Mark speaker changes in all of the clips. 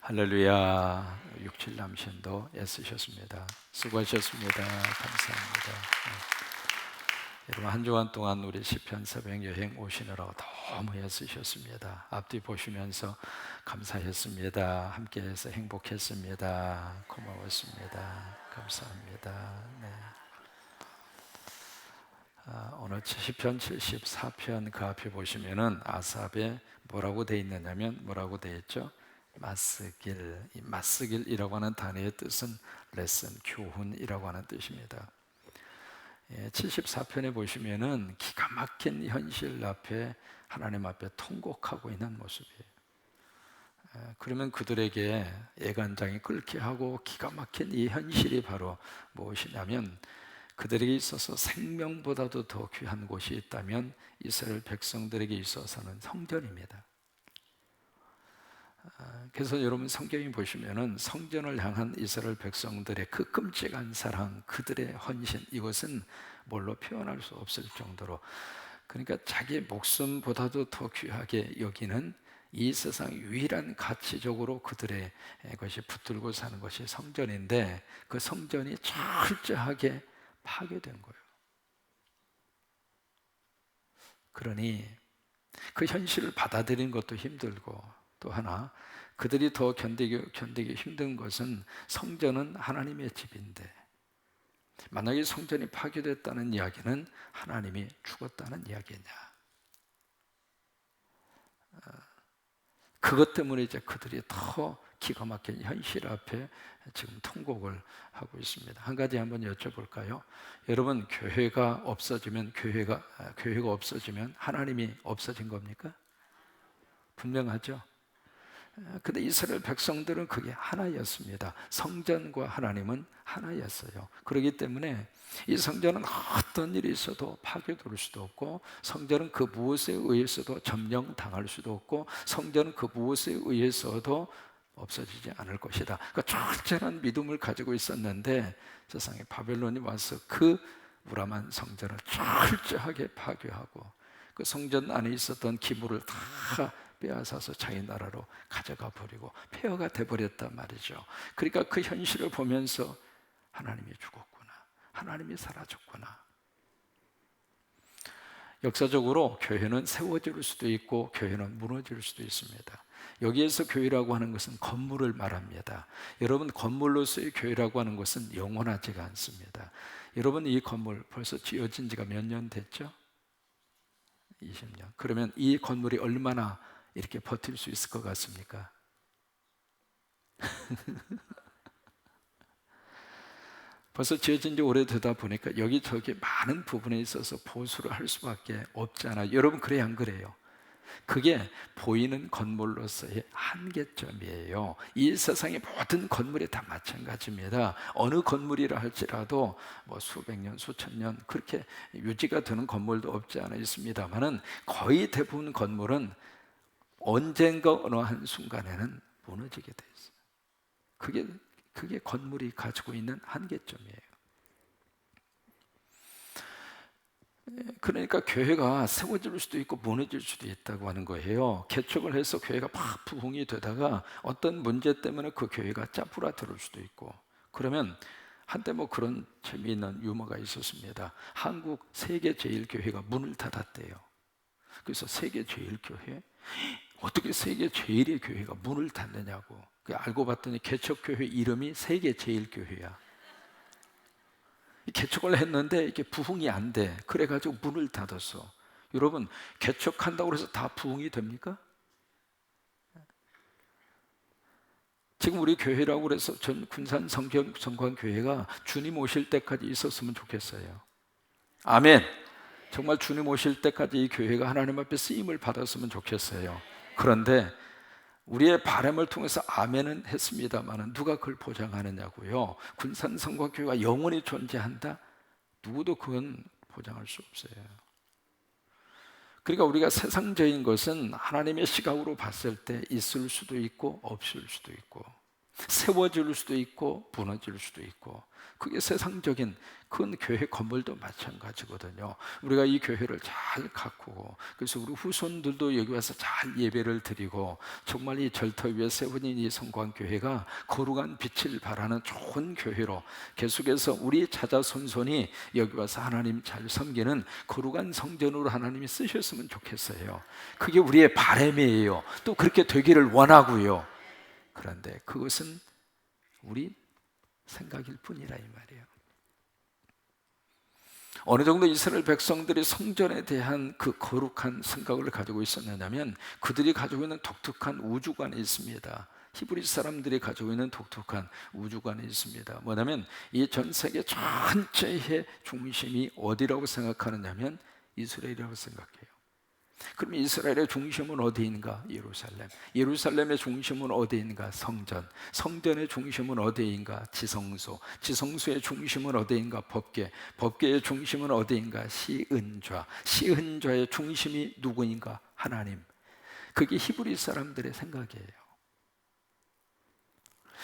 Speaker 1: 할렐루야. 67 남신도 애쓰셨습니다. 수고하셨습니다. 감사합니다. 여러분 한 주간 동안 우리 시편 새벽 여행 오시느라고 너무 애쓰셨습니다. 앞뒤 보시면서 감사했습니다. 함께해서 행복했습니다. 고마웠습니다. 감사합니다. 네. 오늘 시편 74편 그 앞에 보시면은 아삽에 뭐라고 돼 있느냐면 뭐라고 돼 있죠? 맞쓰길. 이 맞쓰길이라고 하는 단어의 뜻은 레슨, 교훈이라고 하는 뜻입니다. 74편에 보시면은 기가 막힌 현실 앞에 하나님 앞에 통곡하고 있는 모습이에요. 그러면 그들에게 애간장이 끓게 하고 기가 막힌 이 현실이 바로 무엇이냐면 그들에게 있어서 생명보다도 더 귀한 곳이 있다면 이스라엘 백성들에게 있어서는 성전입니다. 그래서 여러분 성경에 보시면은 성전을 향한 이스라엘 백성들의 그 끔찍한 사랑, 그들의 헌신, 이것은 뭘로 표현할 수 없을 정도로, 그러니까 자기 목숨보다도 더 귀하게 여기는 이 세상 유일한 가치적으로 그들의 것이 붙들고 사는 것이 성전인데, 그 성전이 철저하게 파괴된 거예요. 그러니 그 현실을 받아들이는 것도 힘들고, 또 하나 그들이 더 견디기 힘든 것은 성전은 하나님의 집인데, 만약에 성전이 파괴됐다는 이야기는 하나님이 죽었다는 이야기냐. 그것 때문에 이제 그들이 더 기가 막힌 현실 앞에 지금 통곡을 하고 있습니다. 한 가지 한번 여쭤볼까요? 여러분, 교회가 없어지면 교회가 없어지면 하나님이 없어진 겁니까? 분명하죠? 근데 이스라엘 백성들은 그게 하나였습니다. 성전과 하나님은 하나였어요. 그렇기 때문에 이 성전은 어떤 일이 있어도 파괴될 수도 없고, 성전은 그 무엇에 의해서도 점령당할 수도 없고, 성전은 그 무엇에 의해서도 없어지지 않을 것이다. 그러니까 철저한 믿음을 가지고 있었는데 세상에 바벨론이 와서 그 무람한 성전을 철저하게 파괴하고 그 성전 안에 있었던 기물을 다 빼앗아서 자기 나라로 가져가 버리고 폐허가 돼버렸단 말이죠. 그러니까 그 현실을 보면서 하나님이 죽었구나, 하나님이 사라졌구나. 역사적으로 교회는 세워질 수도 있고 교회는 무너질 수도 있습니다. 여기에서 교회라고 하는 것은 건물을 말합니다. 여러분, 건물로서의 교회라고 하는 것은 영원하지가 않습니다. 여러분, 이 건물 벌써 지어진 지가 몇 년 됐죠? 20년. 그러면 이 건물이 얼마나 이렇게 버틸 수 있을 것 같습니까? 벌써 지어진 지 오래되다 보니까 여기저기 많은 부분에 있어서 보수를 할 수밖에 없잖아요. 여러분, 그래야 안 그래요? 그게 보이는 건물로서의 한계점이에요. 이 세상의 모든 건물이 다 마찬가지입니다. 어느 건물이라 할지라도 뭐 수백 년, 수천 년 그렇게 유지가 되는 건물도 없지 않아 있습니다만은 거의 대부분 건물은 언젠가 어느 한 순간에는 무너지게 돼 있어요. 그게 건물이 가지고 있는 한계점이에요. 그러니까 교회가 세워질 수도 있고 무너질 수도 있다고 하는 거예요. 개척을 해서 교회가 막 부흥이 되다가 어떤 문제 때문에 그 교회가 짜부라들 수도 있고, 그러면 한때 뭐 그런 재미있는 유머가 있었습니다. 한국 세계 제일교회가 문을 닫았대요. 그래서 세계 제일교회? 어떻게 세계 제일의 교회가 문을 닫느냐고. 알고 봤더니 개척교회 이름이 세계 제일교회야. 개척을 했는데 이게 부흥이 안 돼. 그래가지고 문을 닫았어. 여러분, 개척한다고 해서 다 부흥이 됩니까? 지금 우리 교회라고 해서 전 군산 성광교회가 주님 오실 때까지 있었으면 좋겠어요. 아멘. 정말 주님 오실 때까지 이 교회가 하나님 앞에 쓰임을 받았으면 좋겠어요. 그런데 우리의 바람을 통해서 아멘은 했습니다만 누가 그걸 보장하느냐고요. 군산 성광교회가 영원히 존재한다? 누구도 그건 보장할 수 없어요. 그러니까 우리가 세상적인 것은 하나님의 시각으로 봤을 때 있을 수도 있고 없을 수도 있고, 세워질 수도 있고 무너질 수도 있고, 그게 세상적인 큰 교회 건물도 마찬가지거든요. 우리가 이 교회를 잘 가꾸고, 그래서 우리 후손들도 여기 와서 잘 예배를 드리고, 정말 이 절터 위에 세워진 이 성광교회가 거룩한 빛을 발하는 좋은 교회로 계속해서 우리 자자손손이 여기 와서 하나님 잘 섬기는 거룩한 성전으로 하나님이 쓰셨으면 좋겠어요. 그게 우리의 바람이에요. 또 그렇게 되기를 원하고요. 그런데 그것은 우리 생각일 뿐이라 이 말이에요. 어느 정도 이스라엘 백성들이 성전에 대한 그 거룩한 생각을 가지고 있었느냐면, 그들이 가지고 있는 독특한 우주관이 있습니다. 히브리 사람들이 가지고 있는 독특한 우주관이 있습니다. 뭐냐면 이 전 세계 전체의 중심이 어디라고 생각하느냐면 이스라엘이라고 생각해요. 그럼 이스라엘의 중심은 어디인가? 예루살렘. 예루살렘의 중심은 어디인가? 성전. 성전의 중심은 어디인가? 지성소. 지성소의 중심은 어디인가? 법궤. 법궤의 중심은 어디인가? 시은좌. 시은좌의 중심이 누구인가? 하나님. 그게 히브리 사람들의 생각이에요.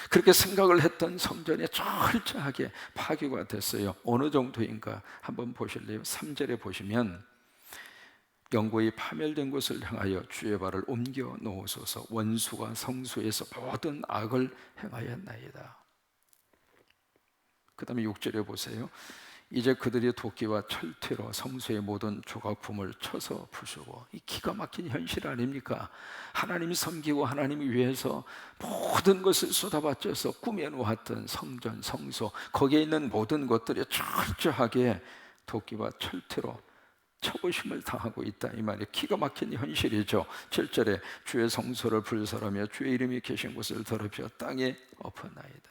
Speaker 1: 그렇게 생각을 했던 성전이 철저하게 파괴가 됐어요. 어느 정도인가 한번 보실래요? 3절에 보시면, 영구히 파멸된 곳을 향하여 주의 발을 옮겨 놓으소서. 원수가 성소에서 모든 악을 행하였나이다. 그 다음에 6절에 보세요. 이제 그들이 도끼와 철퇴로 성소의 모든 조각품을 쳐서 부수고. 이 기가 막힌 현실 아닙니까? 하나님이 섬기고 하나님을 위해서 모든 것을 쏟아바쳐서 꾸며놓았던 성전, 성소, 거기에 있는 모든 것들이 철저하게 도끼와 철퇴로 처부심을 당하고 있다 이 말이에요. 기가 막힌 현실이죠. 7절에 주의 성소를 불살하며 주의 이름이 계신 곳을 더럽혀 땅에 엎어나이다.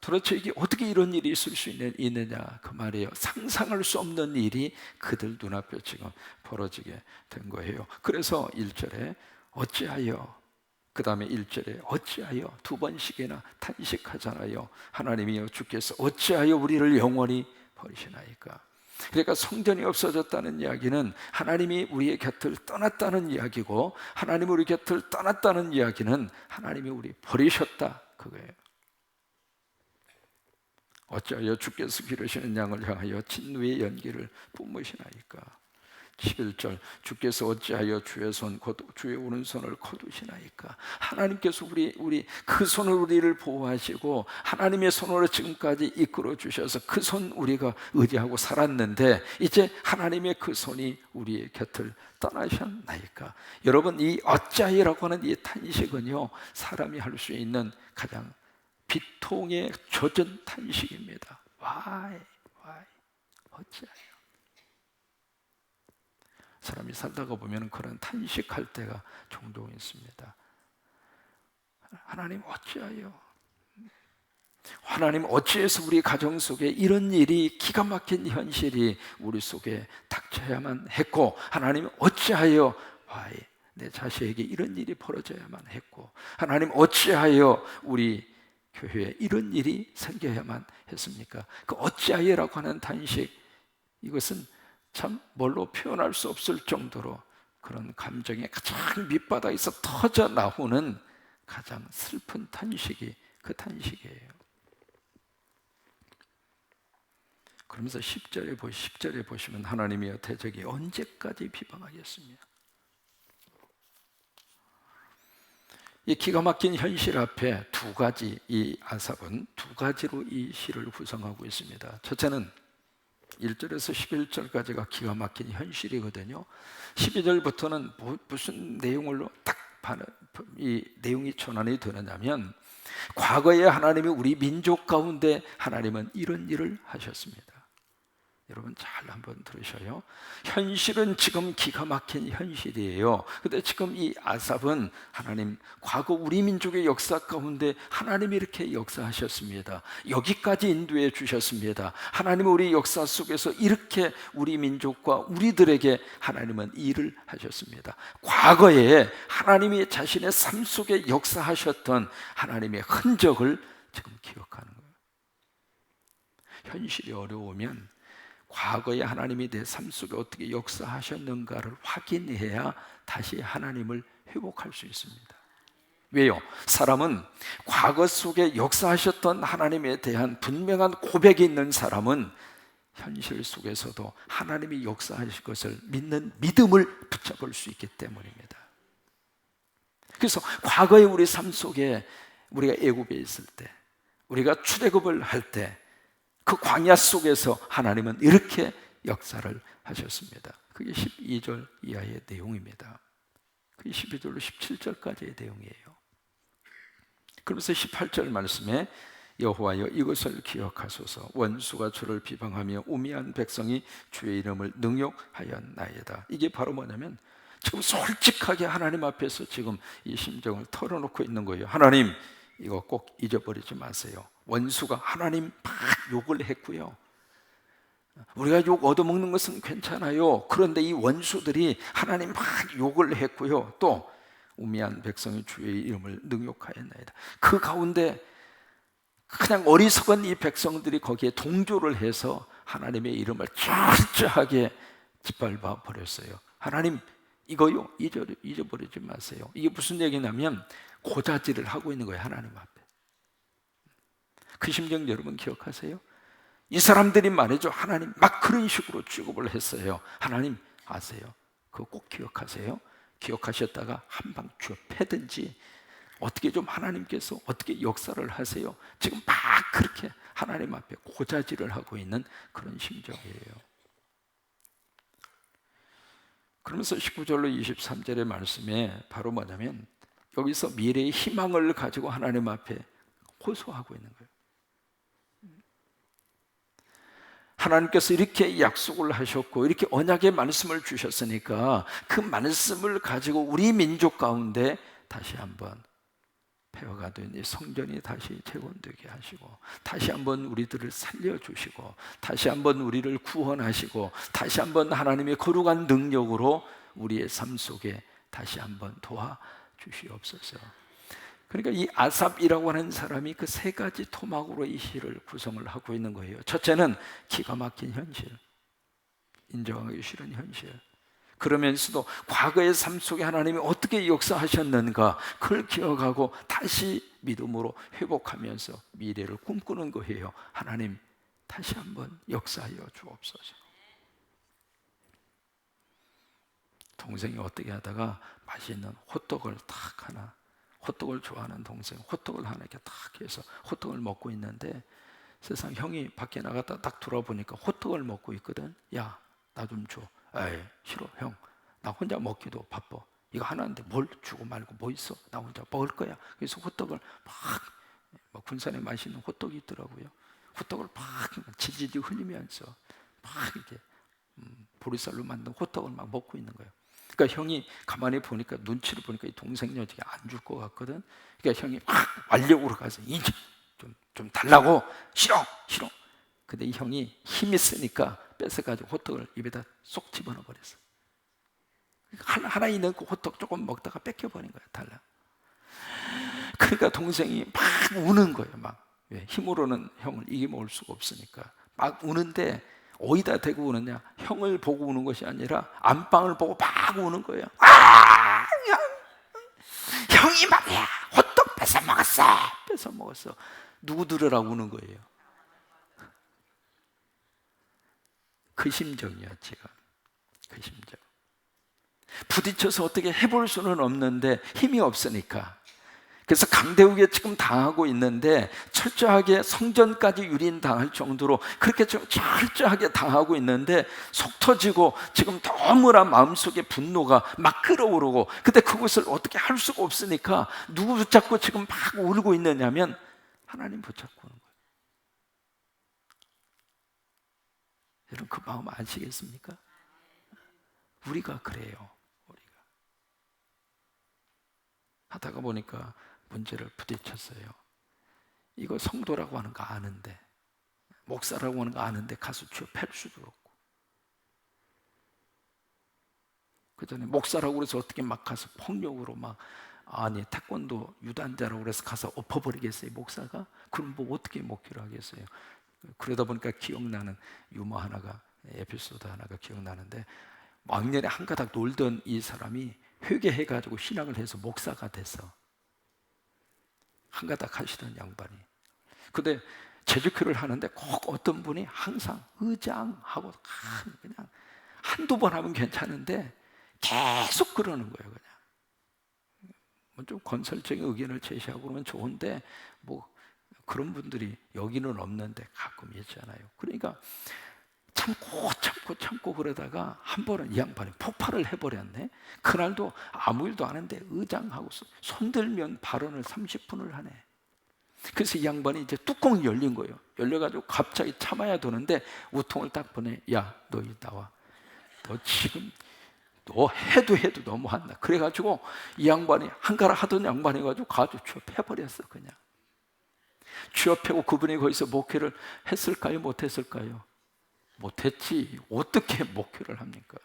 Speaker 1: 도대체 이게 어떻게 이런 일이 있을 수 있느냐 그 말이에요. 상상할 수 없는 일이 그들 눈앞에 지금 벌어지게 된 거예요. 그래서 1절에 어찌하여, 그 다음에 1절에 어찌하여 두 번씩이나 탄식하잖아요. 하나님이여 주께서 어찌하여 우리를 영원히 버리시나이까. 그러니까 성전이 없어졌다는 이야기는 하나님이 우리의 곁을 떠났다는 이야기고, 하나님이 우리 곁을 떠났다는 이야기는 하나님이 우리 버리셨다 그거예요. 어찌하여 주께서 기르시는 양을 향하여 진노의 연기를 뿜으시나이까. 11절 주께서 어찌하여 주의 손 곧 주의 오른손을 거두시나이까. 하나님께서 우리 그 손을 우리를 보호하시고 하나님의 손으로 지금까지 이끌어 주셔서 그 손 우리가 의지하고 살았는데, 이제 하나님의 그 손이 우리의 곁을 떠나셨나이까. 여러분, 이 어찌하여라고 하는 이 탄식은요, 사람이 할 수 있는 가장 비통에 젖은 탄식입니다. Why? 어찌하여? 사람이 살다가 보면 그런 탄식할 때가 종종 있습니다. 하나님 어찌하여? 하나님 어찌해서 우리 가정 속에 이런 일이, 기가 막힌 현실이 우리 속에 닥쳐야만 했고, 하나님 어찌하여 내 자식에게 이런 일이 벌어져야만 했고, 하나님 어찌하여 우리 교회에 이런 일이 생겨야만 했습니까? 그 어찌하여라고 하는 탄식, 이것은 참 뭘로 표현할 수 없을 정도로 그런 감정의 가장 밑바닥에서 터져 나오는 가장 슬픈 탄식이 그 탄식이에요. 그러면서 10절에 보시면 하나님이여 대적이 언제까지 비방하겠습니까? 이 기가 막힌 현실 앞에 두 가지, 이 아삽은 두 가지로 이 시를 구성하고 있습니다. 첫째는 1절에서 11절까지가 기가 막힌 현실이거든요. 12절부터는 무슨 내용으로 딱 이 내용이 전환이 되느냐면, 과거에 하나님이 우리 민족 가운데 하나님은 이런 일을 하셨습니다. 여러분 잘 한번 들으셔요. 현실은 지금 기가 막힌 현실이에요. 근데 지금 이 아삽은 하나님, 과거 우리 민족의 역사 가운데 하나님이 이렇게 역사하셨습니다. 여기까지 인도해 주셨습니다. 하나님은 우리 역사 속에서 이렇게 우리 민족과 우리들에게 하나님은 일을 하셨습니다. 과거에 하나님이 자신의 삶 속에 역사하셨던 하나님의 흔적을 지금 기억하는 거예요. 현실이 어려우면 과거에 하나님이 내 삶 속에 어떻게 역사하셨는가를 확인해야 다시 하나님을 회복할 수 있습니다. 왜요? 사람은 과거 속에 역사하셨던 하나님에 대한 분명한 고백이 있는 사람은 현실 속에서도 하나님이 역사하실 것을 믿는 믿음을 붙잡을 수 있기 때문입니다. 그래서 과거의 우리 삶 속에 우리가 애굽에 있을 때, 우리가 출애굽을 할 때 그 광야 속에서 하나님은 이렇게 역사를 하셨습니다. 그게 12절 이하의 내용입니다. 그게 12절로 17절까지의 내용이에요. 그러면서 18절 말씀에 여호와여 이것을 기억하소서 원수가 주를 비방하며 우매한 백성이 주의 이름을 능욕하였나이다. 이게 바로 뭐냐면 지금 솔직하게 하나님 앞에서 지금 이 심정을 털어놓고 있는 거예요. 하나님 이거 꼭 잊어버리지 마세요. 원수가 하나님 막 욕을 했고요, 우리가 욕 얻어먹는 것은 괜찮아요. 그런데 이 원수들이 하나님 막 욕을 했고요, 또 우매한 백성이 주의 이름을 능욕하였나이다. 그 가운데 그냥 어리석은 이 백성들이 거기에 동조를 해서 하나님의 이름을 철저하게 짓밟아 버렸어요. 하나님 이거요 잊어버리지 마세요. 이게 무슨 얘기냐면 고자질을 하고 있는 거예요, 하나님 앞에. 그 심정 여러분 기억하세요? 이 사람들이 말이죠, 하나님 막 그런 식으로 취급을 했어요. 하나님 아세요? 그거 꼭 기억하세요. 기억하셨다가 한 방 쥐어 패든지 어떻게 좀 하나님께서 어떻게 역사를 하세요. 지금 막 그렇게 하나님 앞에 고자질을 하고 있는 그런 심정이에요. 그러면서 19절로 23절의 말씀에 바로 뭐냐면 여기서 미래의 희망을 가지고 하나님 앞에 호소하고 있는 거예요. 하나님께서 이렇게 약속을 하셨고 이렇게 언약의 말씀을 주셨으니까 그 말씀을 가지고 우리 민족 가운데 다시 한번 폐허가 된 이 성전이 다시 재건되게 하시고 다시 한번 우리들을 살려주시고 다시 한번 우리를 구원하시고 다시 한번 하나님의 거룩한 능력으로 우리의 삶 속에 다시 한번 도와주시옵소서. 그러니까 이 아삽이라고 하는 사람이 그 세 가지 토막으로 이 시를 구성을 하고 있는 거예요. 첫째는 기가 막힌 현실, 인정하기 싫은 현실, 그러면서도 과거의 삶 속에 하나님이 어떻게 역사하셨는가 그걸 기억하고 다시 믿음으로 회복하면서 미래를 꿈꾸는 거예요. 하나님 다시 한번 역사하여 주옵소서. 동생이 어떻게 하다가 맛있는 호떡을 탁 하나, 호떡을 좋아하는 동생 호떡을 하나 이렇게 탁 해서 호떡을 먹고 있는데 세상 형이 밖에 나갔다 딱 돌아보니까 호떡을 먹고 있거든. 야, 나 좀 줘. 에이 싫어 형, 나 혼자 먹기도 바빠. 이거 하나인데 뭘 주고 말고 뭐 있어, 나 혼자 먹을 거야. 그래서 호떡을 막 군산에 맛있는 호떡이 있더라고요. 호떡을 막 지지직 흘리면서 막 이렇게 보리쌀로 만든 호떡을 막 먹고 있는 거예요. 그러니까 형이 가만히 보니까 눈치를 보니까 이 동생 여자가 안 줄 것 같거든. 그러니까 형이 막 완력으로 가서 이제 좀 달라고. 싫어. 근데 이 형이 힘이 세니까 뺏어가지고 호떡을 입에다 쏙 집어넣어 버렸어. 하나 있는 그 호떡 조금 먹다가 뺏겨버린 거야, 달라. 그러니까 동생이 막 우는 거예요. 막 왜? 힘으로는 형을 이겨먹을 수가 없으니까 막 우는데 어디다 대고 우느냐? 형을 보고 우는 것이 아니라 안방을 보고 막 우는 거예요. 형이 말이야 호떡 뺏어 먹었어. 누구 들으라고 우는 거예요? 그 심정이야 지금. 그 심정. 부딪혀서 어떻게 해볼 수는 없는데 힘이 없으니까. 그래서 강대국에 지금 당하고 있는데 철저하게 성전까지 유린당할 정도로 그렇게 좀 철저하게 당하고 있는데 속 터지고 지금 너무나 마음속에 분노가 막 끓어오르고, 근데 그것을 어떻게 할 수가 없으니까 누구 붙잡고 지금 막 울고 있느냐면 하나님 붙잡고 오는 거예요. 여러분 그 마음 아시겠습니까? 우리가 그래요. 우리가 하다가 보니까 문제를 부딪혔어요. 이거 성도라고 하는 거 아는데, 목사라고 하는 거 아는데 가서 팰 수도 없고, 그 전에 목사라고 그래서 어떻게 막 가서 폭력으로 막, 아니 태권도 유단자라고 그래서 가서 엎어버리겠어요 목사가? 그럼 뭐 어떻게 목회를 하겠어요? 그러다 보니까 기억나는 유머 하나가, 에피소드 하나가 기억나는데, 왕년에 한 가닥 놀던 이 사람이 회개해가지고 신앙을 해서 목사가 됐어. 한가닥 하시던 양반이. 근데 제주교를 하는데 꼭 어떤 분이 항상 의장하고 그냥 한두 번 하면 괜찮은데 계속 그러는 거예요. 그냥 뭐 좀 건설적인 의견을 제시하고 그러면 좋은데 뭐 그런 분들이 여기는 없는데 가끔 있잖아요. 그러니까 참고 그러다가 한 번은 이 양반이 폭발을 해버렸네. 그날도 아무 일도 안 했는데 의장하고 손들면 발언을 30분을 하네. 그래서 이 양반이 이제 뚜껑이 열린 거예요. 열려가지고 갑자기 참아야 되는데 우통을 딱 보내. 야, 너 이따 와. 너 지금 너 해도 너무 한다. 그래가지고 이 양반이 한가락 하던 양반이 가지고 가지고 취업해버렸어. 그냥 취업하고 그분이 거기서 목회를 했을까요? 못했을까요? 못했지. 어떻게 목회를 합니까?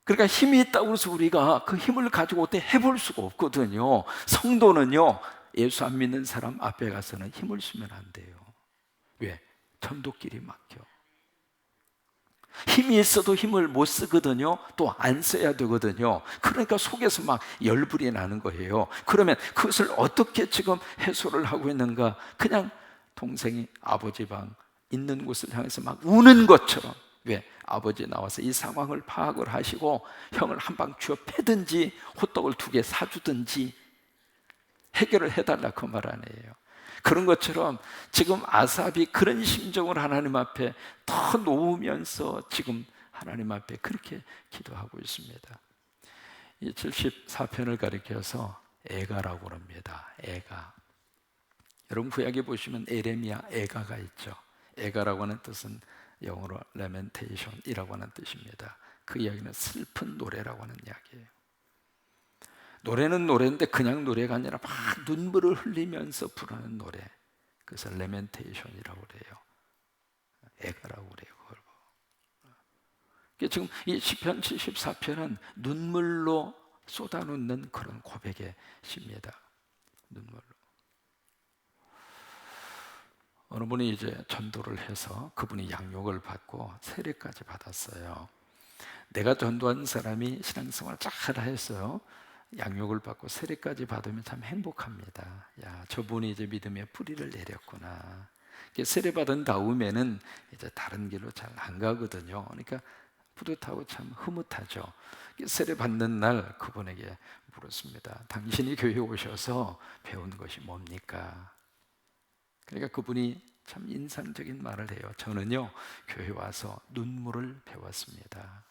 Speaker 1: 그러니까 힘이 있다고 해서 우리가 그 힘을 가지고 어떻게 해볼 수가 없거든요. 성도는요, 예수 안 믿는 사람 앞에 가서는 힘을 쓰면 안 돼요. 왜? 전도길이 막혀. 힘이 있어도 힘을 못 쓰거든요. 또 안 써야 되거든요. 그러니까 속에서 막 열불이 나는 거예요. 그러면 그것을 어떻게 지금 해소를 하고 있는가? 그냥 동생이 아버지 방 있는 곳을 향해서 막 우는 것처럼. 왜? 아버지 나와서 이 상황을 파악을 하시고 형을 한 방 쥐어 패든지 호떡을 2개 사주든지 해결을 해달라 그 말 아니에요. 그런 것처럼 지금 아삽이 그런 심정을 하나님 앞에 더 놓으면서 지금 하나님 앞에 그렇게 기도하고 있습니다. 이 74편을 가리켜서 애가라고 합니다. 애가. 여러분 구약에 보시면 에레미야 애가가 있죠. 애가라고 하는 뜻은 영어로 lamentation이라고 하는 뜻입니다. 그 이야기는 슬픈 노래라고 하는 이야기예요. 노래는 노래인데 그냥 노래가 아니라 막 눈물을 흘리면서 부르는 노래. 그래서 lamentation이라고 그래요. 애가라고 그래요. 그걸. 지금 이 시편 74편은 눈물로 쏟아놓는 그런 고백의 시입니다. 눈물로. 어느 분이 이제 전도를 해서 그분이 양육을 받고 세례까지 받았어요. 내가 전도한 사람이 신앙생활을 잘 했어요. 양육을 받고 세례까지 받으면 참 행복합니다. 야, 저분이 이제 믿음의 뿌리를 내렸구나. 세례 받은 다음에는 이제 다른 길로 잘 안 가거든요. 그러니까 뿌듯하고 참 흐뭇하죠. 세례 받는 날 그분에게 물었습니다. 당신이 교회에 오셔서 배운 것이 뭡니까? 그러니까 그분이 참 인상적인 말을 해요. 저는요, 교회 와서 눈물을 배웠습니다.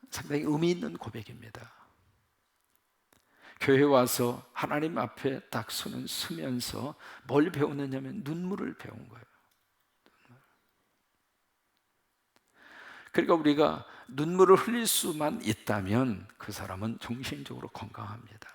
Speaker 1: 상당히 의미 있는 고백입니다. 교회 와서 하나님 앞에 딱 서면서 뭘 배우느냐면 눈물을 배운 거예요. 그러니까 우리가 눈물을 흘릴 수만 있다면 그 사람은 정신적으로 건강합니다.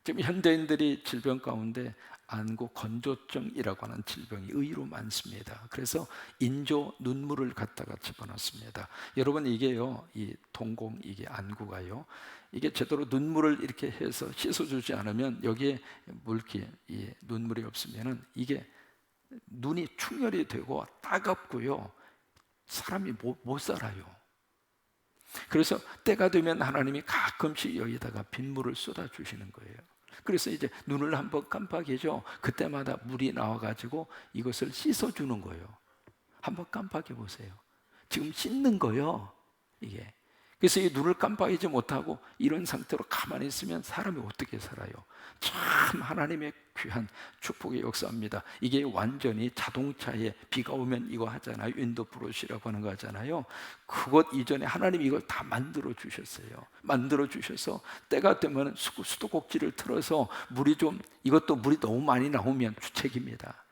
Speaker 1: 지금 현대인들이 질병 가운데 안구 건조증이라고 하는 질병이 의외로 많습니다. 그래서 인조 눈물을 갖다가 집어넣습니다. 여러분 이게요, 이 동공 이게 안구가요, 이게 제대로 눈물을 이렇게 해서 씻어주지 않으면 여기에 물기, 이 눈물이 없으면은 이게 눈이 충혈이 되고 따갑고요, 사람이 못 살아요. 그래서 때가 되면 하나님이 가끔씩 여기다가 빗물을 쏟아주시는 거예요. 그래서 이제 눈을 한번 깜빡이죠. 그때마다 물이 나와가지고 이것을 씻어주는 거예요. 한번 깜빡여 보세요. 지금 씻는 거예요, 이게. 그래서 이 눈을 깜빡이지 못하고 이런 상태로 가만히 있으면 사람이 어떻게 살아요? 참 하나님의 귀한 축복의 역사입니다. 이게 완전히 자동차에 비가 오면 이거 하잖아요. 윈도 브러시라고 하는 거 하잖아요. 그것 이전에 하나님이 이걸 다 만들어 주셨어요. 만들어 주셔서 때가 되면 수도꼭지를 틀어서 물이 좀, 이것도 물이 너무 많이 나오면 주책입니다.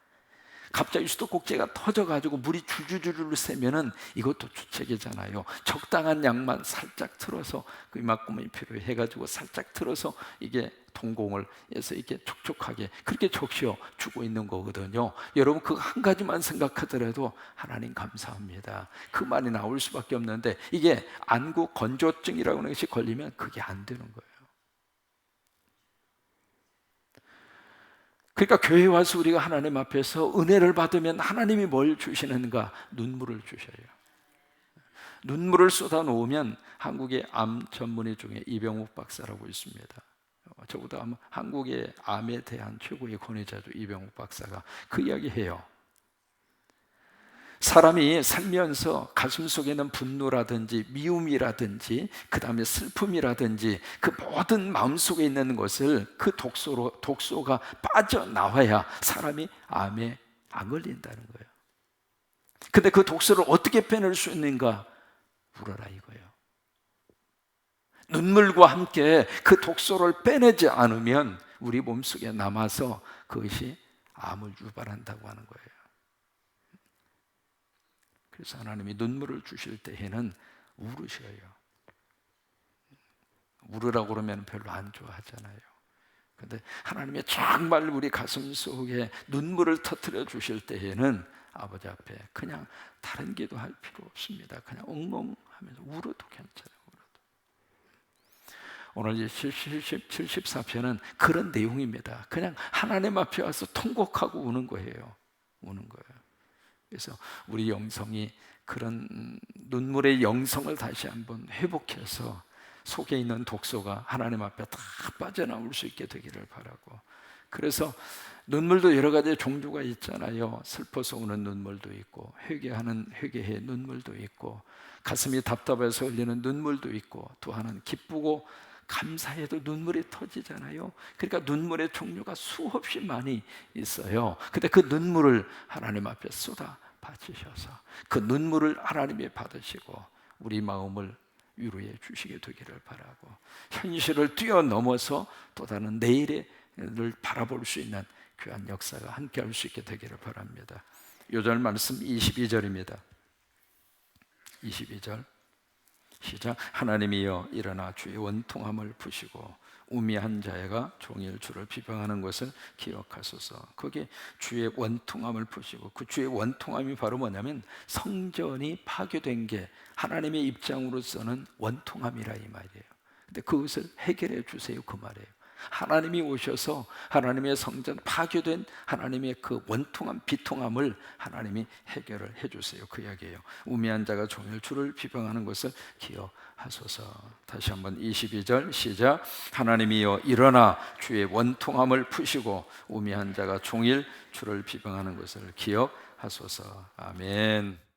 Speaker 1: 갑자기 수도꼭지가 터져가지고 물이 줄줄줄 새면은 이것도 주책이잖아요. 적당한 양만 살짝 틀어서 그 이만큼이 필요해 해가지고 살짝 틀어서 이게 동공을 해서 이렇게 촉촉하게 그렇게 적셔 주고 있는 거거든요. 여러분 그 한 가지만 생각하더라도 하나님 감사합니다. 그 말이 나올 수밖에 없는데 이게 안구 건조증이라고 하는 것이 걸리면 그게 안 되는 거예요. 그러니까 교회에 와서 우리가 하나님 앞에서 은혜를 받으면 하나님이 뭘 주시는가? 눈물을 주셔요. 눈물을 쏟아 놓으면 한국의 암 전문의 중에 이병욱 박사라고 있습니다. 저보다 아마 한국의 암에 대한 최고의 권위자죠. 이병욱 박사가 그 이야기해요. 사람이 살면서 가슴 속에 있는 분노라든지 미움이라든지 그 다음에 슬픔이라든지 그 모든 마음속에 있는 것을 그 독소가 빠져나와야 사람이 암에 안 걸린다는 거예요. 근데 그 독소를 어떻게 빼낼 수 있는가? 울어라 이거예요. 눈물과 함께 그 독소를 빼내지 않으면 우리 몸속에 남아서 그것이 암을 유발한다고 하는 거예요. 그래서 하나님이 눈물을 주실 때에는 울으셔요. 울으라고 그러면 별로 안 좋아하잖아요. 근데 하나님이 정말 우리 가슴 속에 눈물을 터뜨려 주실 때에는 아버지 앞에 그냥 다른 기도할 필요 없습니다. 그냥 엉엉하면서 울어도 괜찮아요. 오늘 이제 74편은 그런 내용입니다. 그냥 하나님 앞에 와서 통곡하고 우는 거예요. 우는 거예요. 그래서 우리 영성이 그런 눈물의 영성을 다시 한번 회복해서 속에 있는 독소가 하나님 앞에 다 빠져나올 수 있게 되기를 바라고. 그래서 눈물도 여러 가지 종류가 있잖아요. 슬퍼서 우는 눈물도 있고, 회개의 눈물도 있고, 가슴이 답답해서 흘리는 눈물도 있고, 또 하나는 기쁘고 감사해도 눈물이 터지잖아요. 그러니까 눈물의 종류가 수없이 많이 있어요. 근데 그 눈물을 하나님 앞에 쏟아 바치셔서 그 눈물을 하나님이 받으시고 우리 마음을 위로해 주시게 되기를 바라고, 현실을 뛰어넘어서 또 다른 내일을 바라볼 수 있는 귀한 역사가 함께 할 수 있게 되기를 바랍니다. 요절 말씀 22절입니다. 22절 시작. 하나님이여 일어나 주의 원통함을 푸시고 우매한 자애가 종일 주를 비방하는 것을 기억하소서. 거기에 주의 원통함을 푸시고, 그 주의 원통함이 바로 뭐냐면 성전이 파괴된 게 하나님의 입장으로서는 원통함이라 이 말이에요. 근데 그것을 해결해 주세요 그 말이에요. 하나님이 오셔서 하나님의 성전 파괴된 하나님의 그 원통함 비통함을 하나님이 해결을 해주세요 그 이야기예요. 우매한 자가 종일 주를 비방하는 것을 기억하소서. 다시 한번 22절 시작. 하나님이여 일어나 주의 원통함을 푸시고 우매한 자가 종일 주를 비방하는 것을 기억하소서. 아멘.